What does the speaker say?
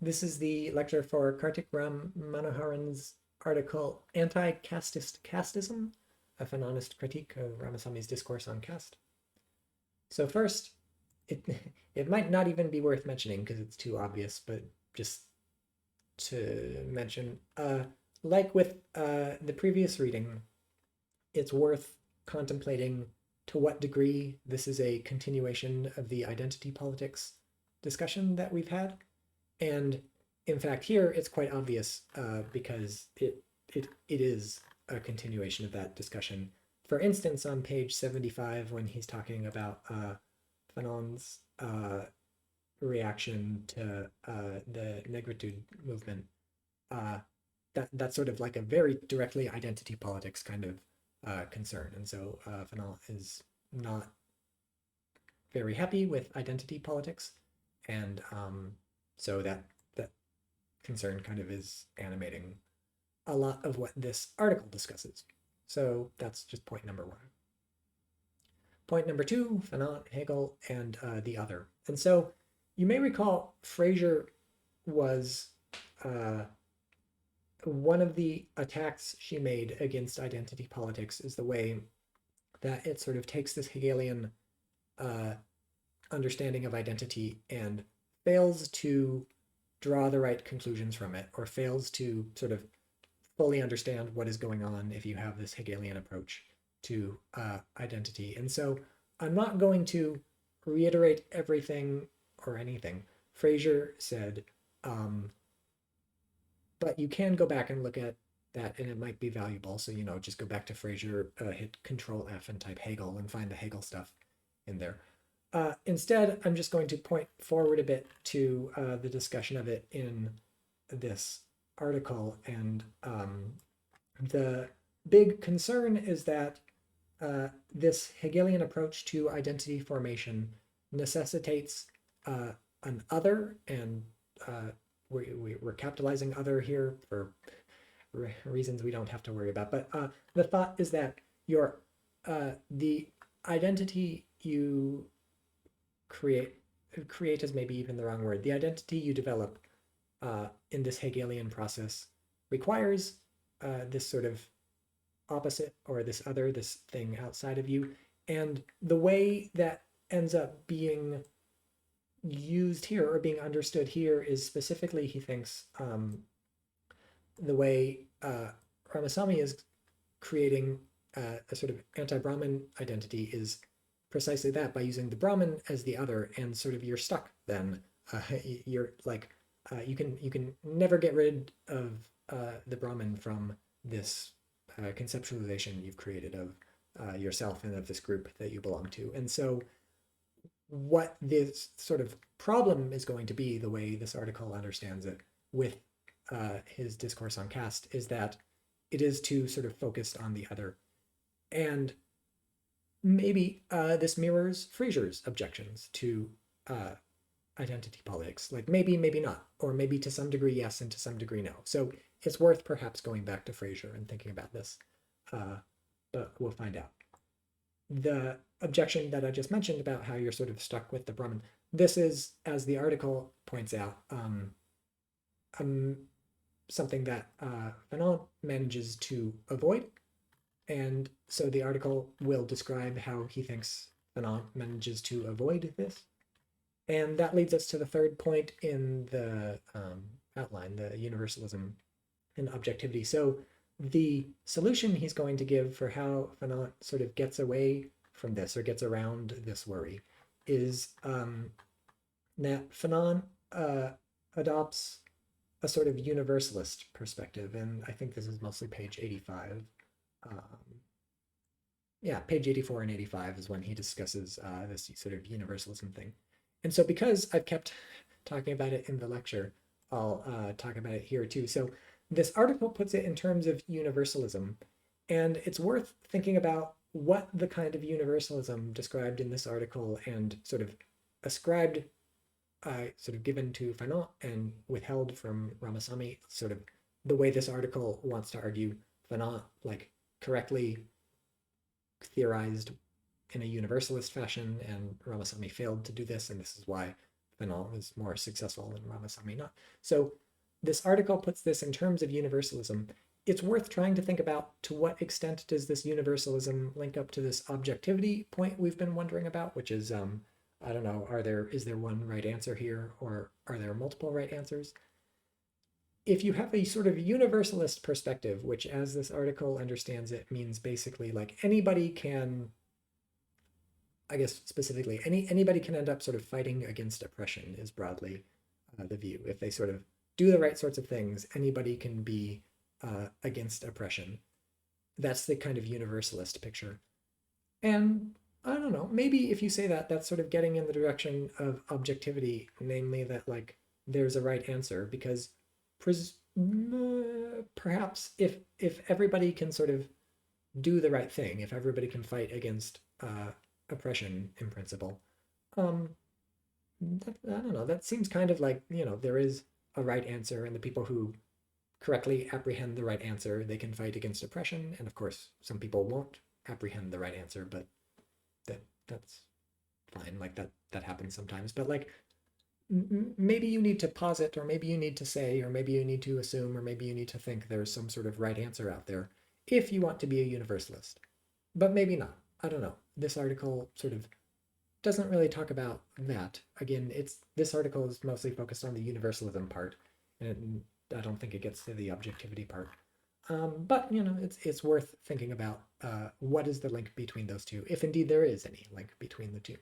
This is the lecture for Kartik Ram Manoharan's article Anti-Casteist Casteism, a Fanonist critique of Ramaswamy's discourse on caste. So first, it, it might not even be worth mentioning because it's too obvious, but just to mention, like with the previous reading, it's worth contemplating to what degree this is a continuation of the identity politics discussion that we've had. And in fact, here it's quite obvious because it is a continuation of that discussion. For instance, on page 75, when he's talking about Fanon's reaction to the negritude movement, uh, that's sort of like a very directly identity politics kind of concern. And so Fanon is not very happy with identity politics, and so that concern kind of is animating a lot of what this article discusses. So that's just point number one. Point number two, Fanon, Hegel, and the other. And so you may recall Fraser was one of the attacks she made against identity politics is the way that it sort of takes this Hegelian uh, understanding of identity and fails to draw the right conclusions from it, or fails to sort of fully understand what is going on if you have this Hegelian approach to identity. And so I'm not going to reiterate everything or anything Fraser said, but you can go back and look at that and it might be valuable. So, just go back to Fraser, hit Control F and type Hegel and find the Hegel stuff in there. Instead, I'm just going to point forward a bit to the discussion of it in this article. And the big concern is that this Hegelian approach to identity formation necessitates an other, and we're capitalizing other here for reasons we don't have to worry about. But the thought is that the identity you create is maybe even the wrong word. The identity you develop in this Hegelian process requires this sort of opposite or this other, this thing outside of you. And the way that ends up being used here or being understood here is specifically, he thinks, the way Ramaswamy is creating a sort of anti-Brahmin identity is precisely that, by using the Brahmin as the other, and sort of you're stuck then. You're like, you can never get rid of the Brahmin from this conceptualization you've created of yourself and of this group that you belong to. And so what this sort of problem is going to be, the way this article understands it with his discourse on caste, is that it is too sort of focused on the other. And maybe this mirrors Fraser's objections to identity politics. Like maybe, maybe not, or maybe to some degree yes, and to some degree no. So it's worth perhaps going back to Fraser and thinking about this, but we'll find out. The objection that I just mentioned about how you're sort of stuck with the Brahmin, this is, as the article points out, something that Fanon manages to avoid. And so the article will describe how he thinks Fanon manages to avoid this. And that leads us to the third point in the outline, the universalism and objectivity. So the solution he's going to give for how Fanon sort of gets away from this or gets around this worry is that Fanon adopts a sort of universalist perspective. And I think this is mostly page 85. Yeah, page 84 and 85 is when he discusses this sort of universalism thing. And so because I've kept talking about it in the lecture, I'll talk about it here too. So this article puts it in terms of universalism, and it's worth thinking about what the kind of universalism described in this article and sort of ascribed, sort of given to Fanon and withheld from Ramaswamy, sort of the way this article wants to argue Fanon like correctly theorized in a universalist fashion, and Ramaswamy failed to do this, and this is why Fanon is more successful than Ramaswamy not. So this article puts this in terms of universalism. It's worth trying to think about to what extent does this universalism link up to this objectivity point we've been wondering about, which is, I don't know, is there one right answer here, or are there multiple right answers? If you have a sort of universalist perspective, which as this article understands it means basically like anybody can, I guess specifically, anybody can end up sort of fighting against oppression is broadly the view. If they sort of do the right sorts of things, anybody can be against oppression. That's the kind of universalist picture. And I don't know, maybe if you say that, that's sort of getting in the direction of objectivity, namely that like there's a right answer, because perhaps if everybody can sort of do the right thing, if everybody can fight against oppression in principle, I don't know, that seems kind of like, there is a right answer, and the people who correctly apprehend the right answer, they can fight against oppression. And of course, some people won't apprehend the right answer, but that's fine. Like that happens sometimes. But like maybe you need to posit, or maybe you need to say, or maybe you need to assume, or maybe you need to think there's some sort of right answer out there if you want to be a universalist. But maybe not. I don't know. This article sort of doesn't really talk about that. Again, this article is mostly focused on the universalism part, and I don't think it gets to the objectivity part. But it's worth thinking about what is the link between those two, if indeed there is any link between the two.